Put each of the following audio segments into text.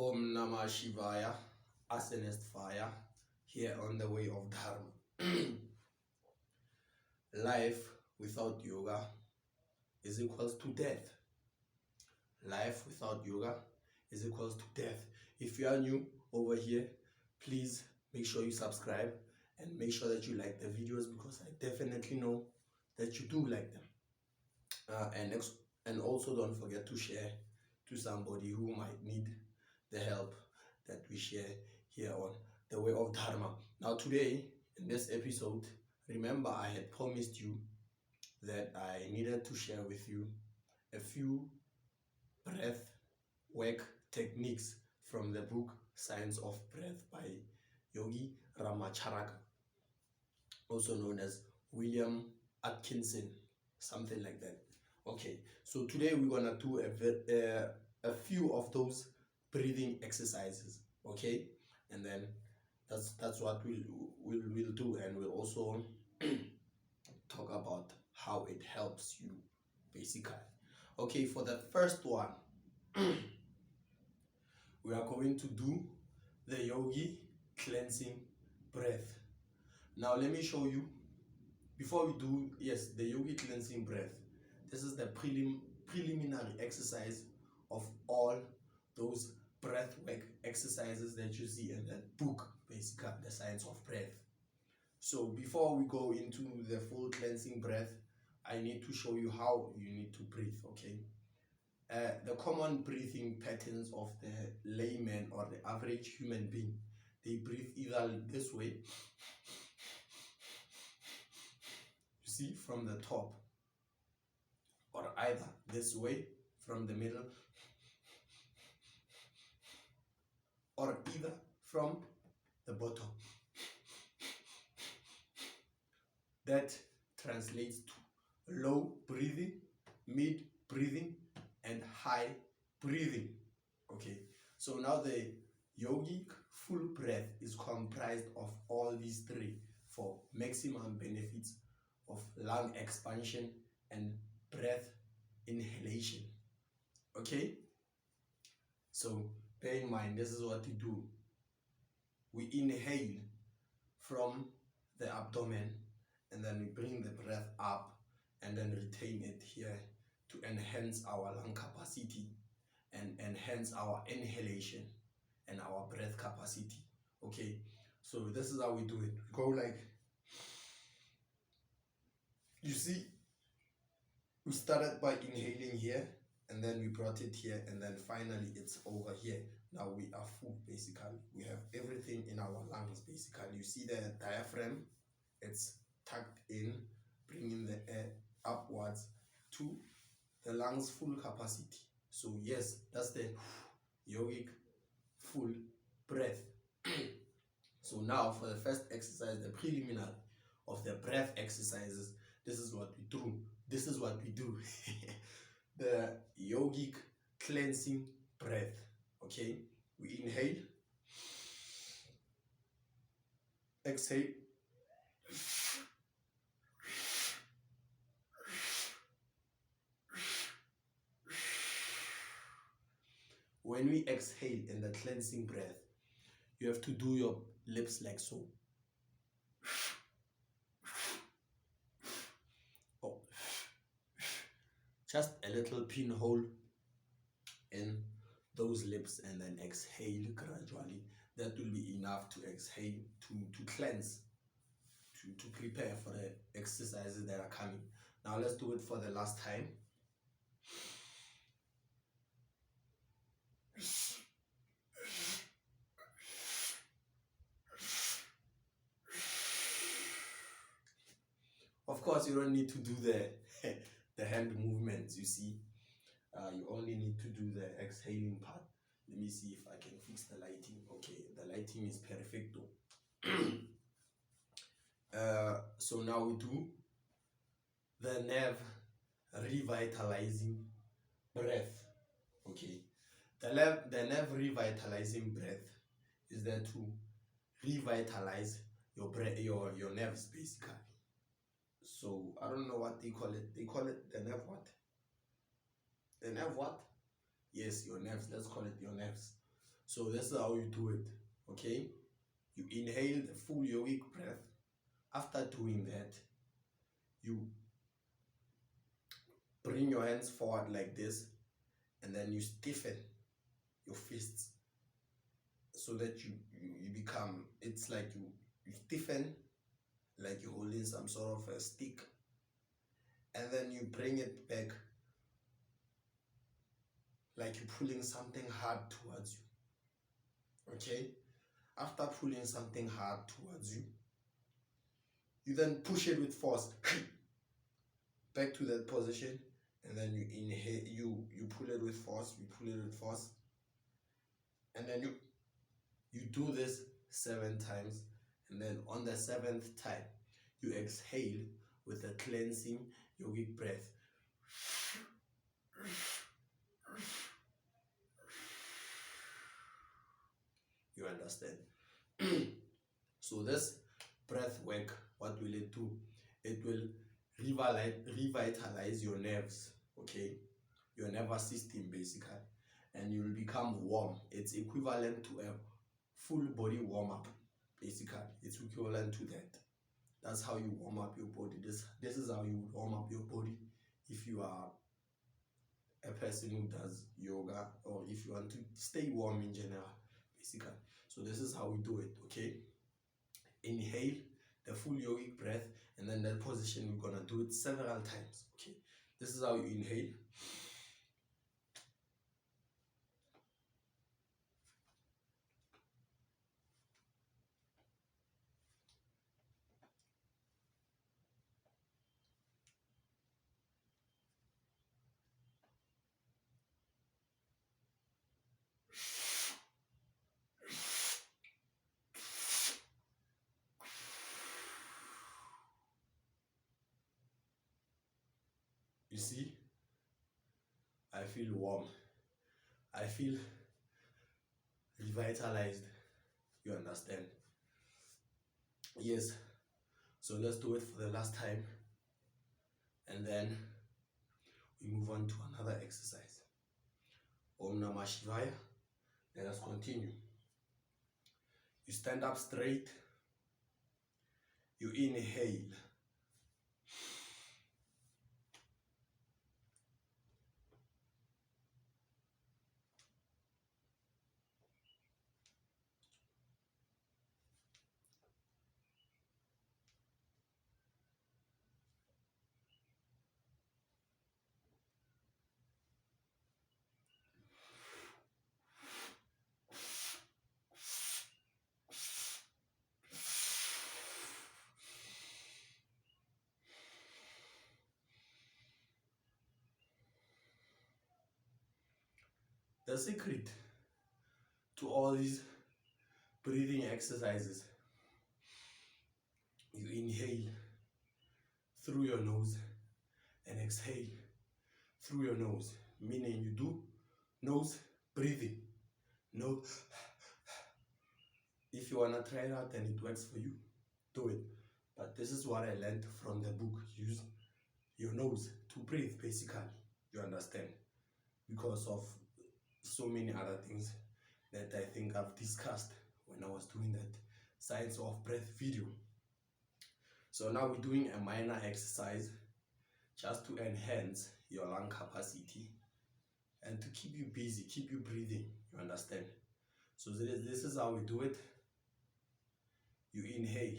Om Namah Shivaya, Asenest Fire, here on the way of Dharma. Life without yoga is equals to death. Life without yoga is equals to death. If you are new over here, please make sure you subscribe and make sure that you like the videos, because I definitely know that you do like them. And also don't forget to share to somebody who might need the help that we share here on the way of Dharma. Now today, in this episode, remember I had promised you that I needed to share with you a few breath work techniques from the book Science of Breath by Yogi Ramacharaka, also known as William Atkinson, something like that. Okay, so today we're gonna do a few of those breathing exercises, okay, and then that's what we'll do, and we'll also talk about how it helps you basically. Okay, for the first one, we are going to do the yogi cleansing breath. Now let me show you, before we do, yes, the yogi cleansing breath, this is the preliminary exercise of all those breath work exercises that you see in that book, basically, the Science of Breath. So before we go into the full cleansing breath, I need to show you how you need to breathe, okay? The common breathing patterns of the layman or the average human being, they breathe either this way, you see, from the top, or either this way from the middle, or either from the bottom. That translates to low breathing, mid breathing, and high breathing. Okay, so now the yogic full breath is comprised of all these three for maximum benefits of lung expansion and breath inhalation. Okay, so bear in mind, this is what we do. We inhale from the abdomen, and then we bring the breath up and then retain it here to enhance our lung capacity and enhance our inhalation and our breath capacity. Okay, so this is how we do it. We go like, you see, we started by inhaling here, and then we brought it here, and then finally it's over here. Now we are full, basically. We have everything in our lungs, basically. You see the diaphragm, it's tucked in, bringing the air upwards to the lungs' full capacity. So yes, that's the yogic full breath. So now for the first exercise, the preliminary of the breath exercises, this is what we do. This is what we do. The yogic cleansing breath. Okay, we inhale, exhale, when we exhale in the cleansing breath, you have to do your lips like so. Oh. Just a little pinhole in those lips, and then exhale gradually. That will be enough to exhale, to cleanse, to prepare for the exercises that are coming. Now let's do it for the last time. Of course, you don't need to do the hand movements, you see. You only need to do the exhaling part. Let me see if I can fix the lighting. Okay, the lighting is perfecto. So now we do the nerve revitalizing breath. Okay, the nerve revitalizing breath is there to revitalize your nerves, basically. So I don't know what they call it. They call it the nerve what? The nerve what? Yes, your nerves. Let's call it your nerves. So this is how you do it. Okay, you inhale the full yogic breath. After doing that, you bring your hands forward like this, and then you stiffen your fists so that you become, it's like you stiffen like you're holding some sort of a stick, and then you bring it back like you're pulling something hard towards you. Okay, after pulling something hard towards you, you then push it with force back to that position, and then you inhale, you pull it with force, you pull it with force, and then you do this 7 times, and then on the 7th time you exhale with a cleansing yogic breath. You understand? So this breath work, what will it do? It will revitalize your nerves, okay, your nervous system basically, and you will become warm. It's equivalent to a full body warm-up basically. It's equivalent to that. That's how you warm up your body. This is how you warm up your body if you are a person who does yoga, or if you want to stay warm in general basically. So this is how we do it. Okay, inhale the full yogic breath, and then that position we're gonna do it several times. Okay, this is how you inhale. You see, I feel warm, I feel revitalized. You understand? Yes. So let's do it for the last time, and then we move on to another exercise. Om Namah Shivaya. Let us continue. You stand up straight, you inhale, the secret to all these breathing exercises, you inhale through your nose and exhale through your nose, meaning you do nose breathing. No, if you want to try it out and it works for you, do it. But this is what I learned from the book. Use your nose to breathe basically. You understand? Because of so many other things that I think I've discussed when I was doing that science of breath video. So now we're doing a minor exercise just to enhance your lung capacity and to keep you busy, keep you breathing. You understand? So this is how we do it. You inhale,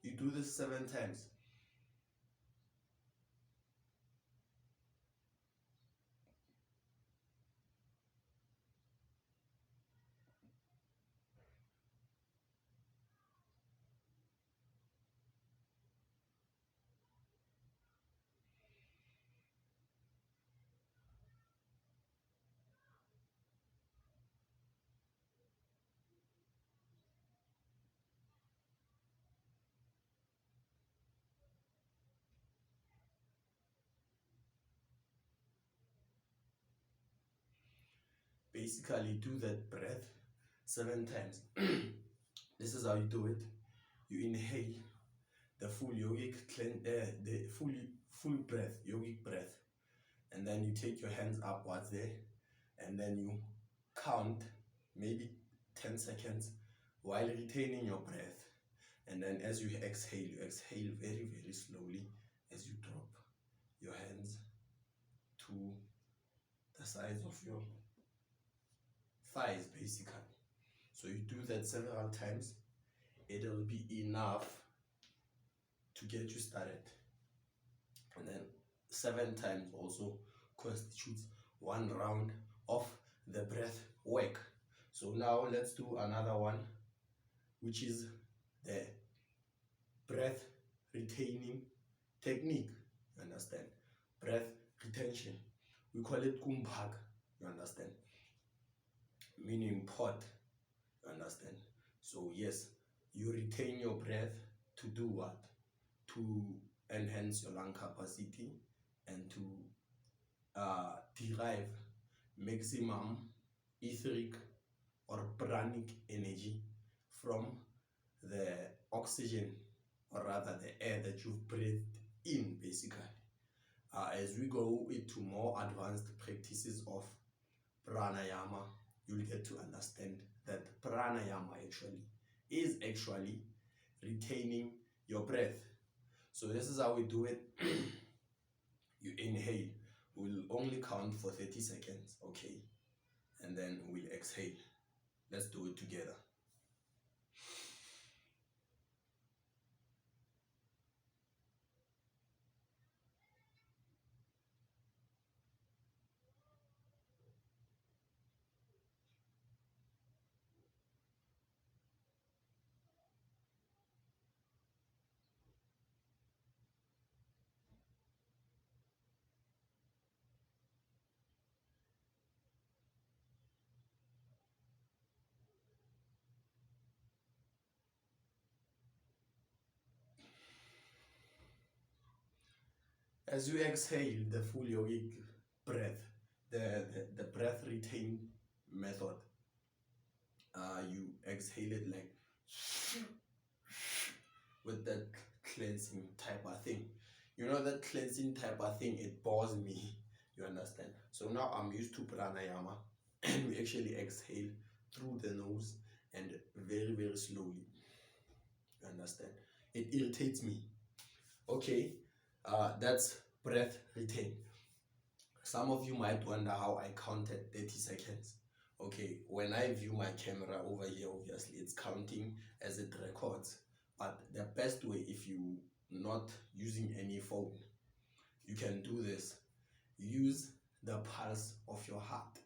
you do this 7 times. basically do that breath 7 times. This is how you do it. You inhale the full yogic the full breath, yogic breath, and then you take your hands upwards there, and then you count maybe 10 seconds while retaining your breath. And then as you exhale very, very slowly as you drop your hands to the sides of your thighs, basically. So you do that several times. It'll be enough to get you started. And then 7 times also constitutes 1 round of the breath work. So now let's do another one, which is the breath retaining technique. You understand? Breath retention. We call it kumbhak. You understand? Meaning pot. You understand? So yes, you retain your breath to do what? To enhance your lung capacity and to derive maximum etheric or pranic energy from the oxygen, or rather the air that you've breathed in, basically. As we go into more advanced practices of pranayama, you'll get to understand that pranayama is actually retaining your breath. So this is how we do it. You inhale. We'll only count for 30 seconds, okay? And then we'll exhale. Let's do it together. As you exhale the full yogic breath, the breath retain method, you exhale it like with that cleansing type of thing. You know, that cleansing type of thing, it bores me. You understand? So now I'm used to pranayama, and we actually exhale through the nose and very, very slowly. You understand? It irritates me. Okay, that's breath retain. Some of you might wonder how I counted 30 seconds. Okay, when I view my camera over here, obviously it's counting as it records. But the best way, if you not using any phone, you can do this. Use the pulse of your heart.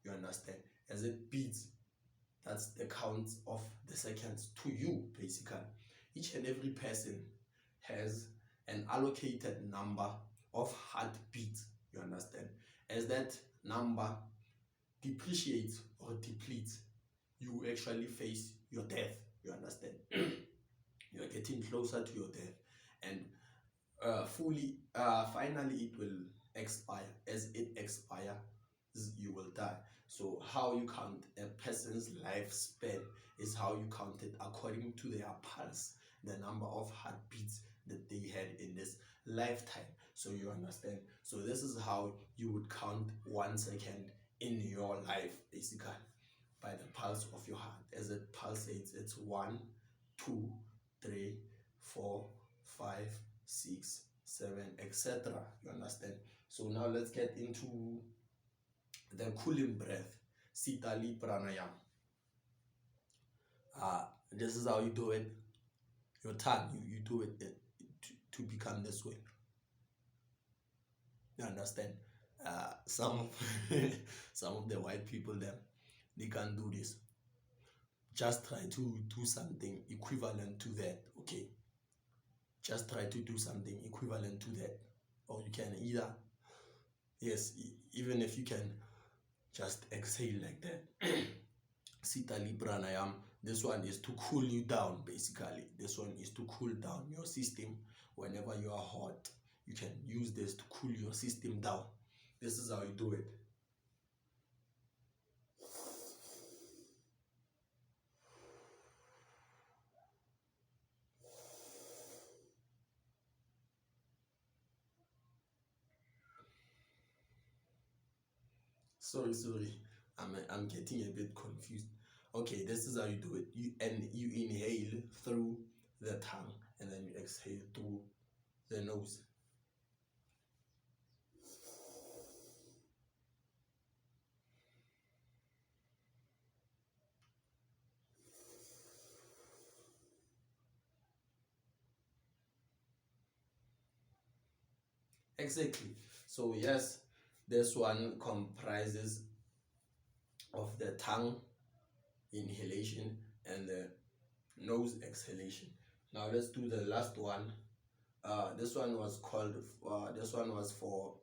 You understand? As it beats, that's the count of the seconds to you, basically. Each and every person has an allocated number of heartbeats. You understand? As that number depreciates or depletes, you actually face your death. You understand? You are getting closer to your death, and finally it will expire. As it expires, you will die. So how you count a person's lifespan is how you count it according to their pulse, the number of heartbeats that they had in this lifetime. So you understand? So this is how you would count 1 second in your life, basically, by the pulse of your heart. As it pulsates, it's 1, 2, 3, 4, 5, 6, 7, etc. You understand? So now let's get into the cooling breath, Sitali Pranayam. This is how you do it. Your tongue, you do it to become this way. You understand? Some of the white people there, they can't do this. Just try to do something equivalent to that, okay? Just try to do something equivalent to that. Or you can either, yes, even if you can just exhale like that. Sitali Pranayam, this one is to cool you down, basically. This one is to cool down your system. Whenever you are hot, you can use this to cool your system down. This is how you do it. Sorry. I'm getting a bit confused. Okay, this is how you do it. You inhale through the tongue and then you exhale through the nose. Exactly. So yes, this one comprises of the tongue inhalation and the nose exhalation. Now let's do the last one. This one was called. This one was for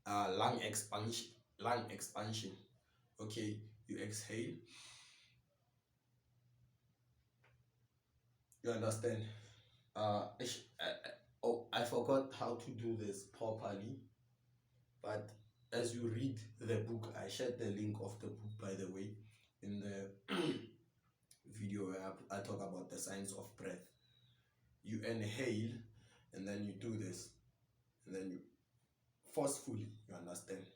lung expansion. Lung expansion. Okay, you exhale. You understand? I forgot how to do this properly, but as you read the book, I shared the link of the book, by the way, in the video where I talk about the science of breath. You inhale and then you do this, and then you forcefully, you understand?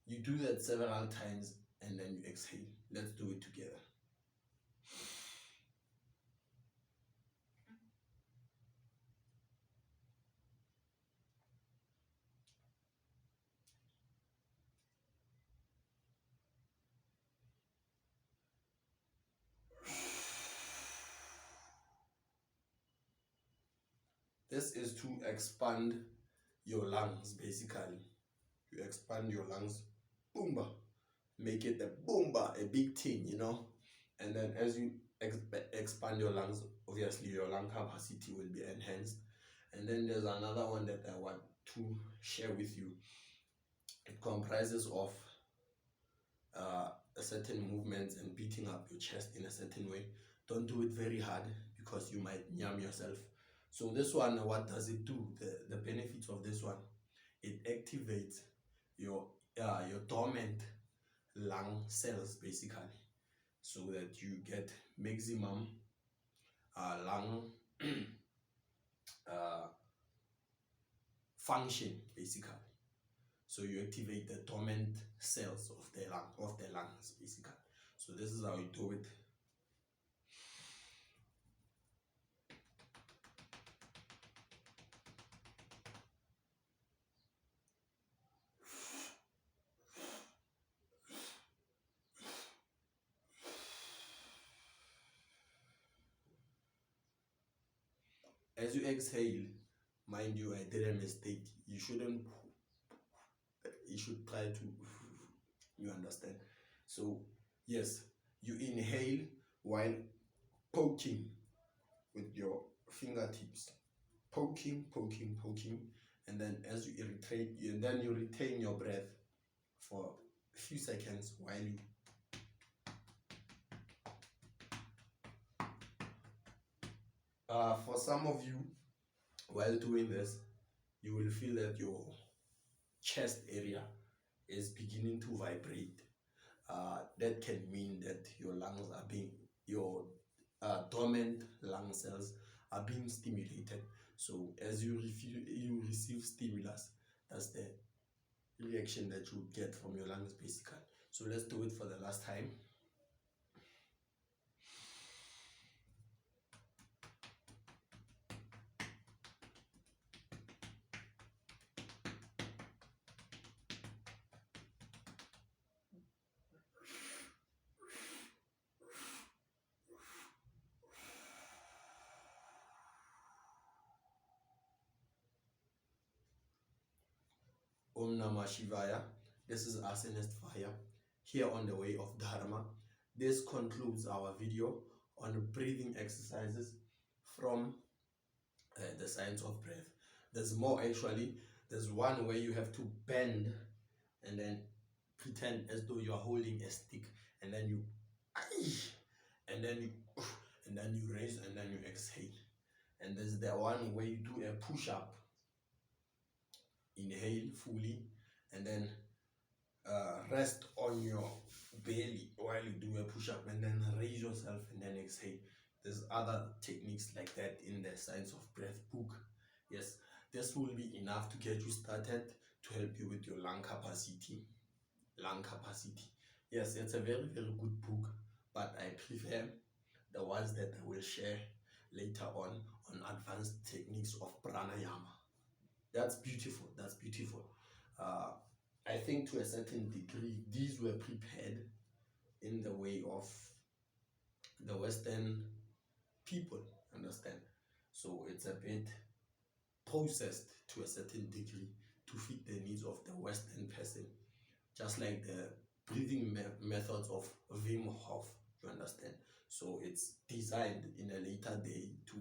You do that several times and then you exhale. Let's do it together. This is to expand your lungs, basically. You expand your lungs, boomba, make it a boomba, a big thing, you know. And then as you expand your lungs, obviously your lung capacity will be enhanced. And then there's another one that I want to share with you. It comprises of a certain movements and beating up your chest in a certain way. Don't do it very hard because you might yam yourself. So this one, what does it do? The benefits of this one, it activates your dormant lung cells, basically, so that you get maximum lung function, basically. So you activate the dormant cells of the lungs, basically. So this is how you do it. As you exhale, mind you, I did a mistake. You shouldn't. You should try to. You understand? So yes, you inhale while poking with your fingertips, poking, and then as you irritate, then you retain your breath for a few seconds while you. For some of you, while doing this, you will feel that your chest area is beginning to vibrate. That can mean that your lungs are being, your dormant lung cells are being stimulated. So as you receive stimulus, that's the reaction that you get from your lungs, basically. So let's do it for the last time. Om Namah Shivaya. This is Arsonist Fire here on the way of Dharma. This concludes our video on breathing exercises from the science of breath. There's more actually. There's one where you have to bend and then pretend as though you are holding a stick, and then you and then you raise and then you exhale. And there's the one where you do a push-up. Inhale fully and then rest on your belly while you do a push-up, and then raise yourself and then exhale. There's other techniques like that in the Science of Breath book. Yes, this will be enough to get you started to to help you with your lung capacity. Lung capacity. Yes, it's a very, very good book, but I prefer the ones that I will share later on advanced techniques of pranayama. That's beautiful. That's beautiful. I think to a certain degree, these were prepared in the way of the Western people, understand? So it's a bit processed to a certain degree to fit the needs of the Western person, just like the breathing methods of Wim Hof, you understand? So it's designed in a later day to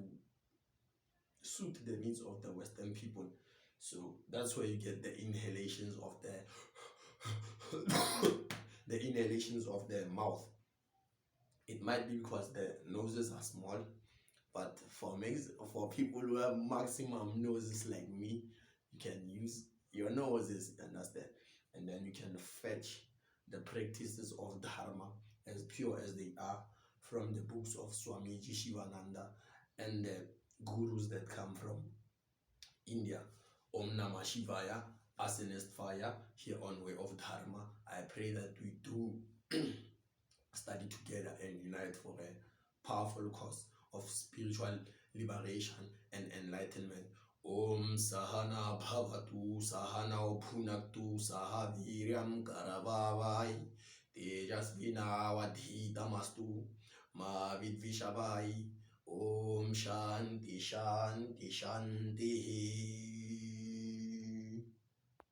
suit the needs of the Western people. So that's where you get the inhalations of the inhalations of the mouth. It might be because the noses are small, but for people who have maximum noses like me, you can use your noses, understand? And then you can fetch the practices of Dharma as pure as they are from the books of Swamiji Shivananda and the gurus that come from India. Om Namah Shivaya, Asinist Fire, here on Way of Dharma. I pray that we do study together and unite for a powerful cause of spiritual liberation and enlightenment. Om Sahana Bhavatu Sahana Bhunaktu Sahaviryam Karavavai Tejasvina Vadhitamastu Ma Vidvishavai. Om Shanti Shanti Shanti.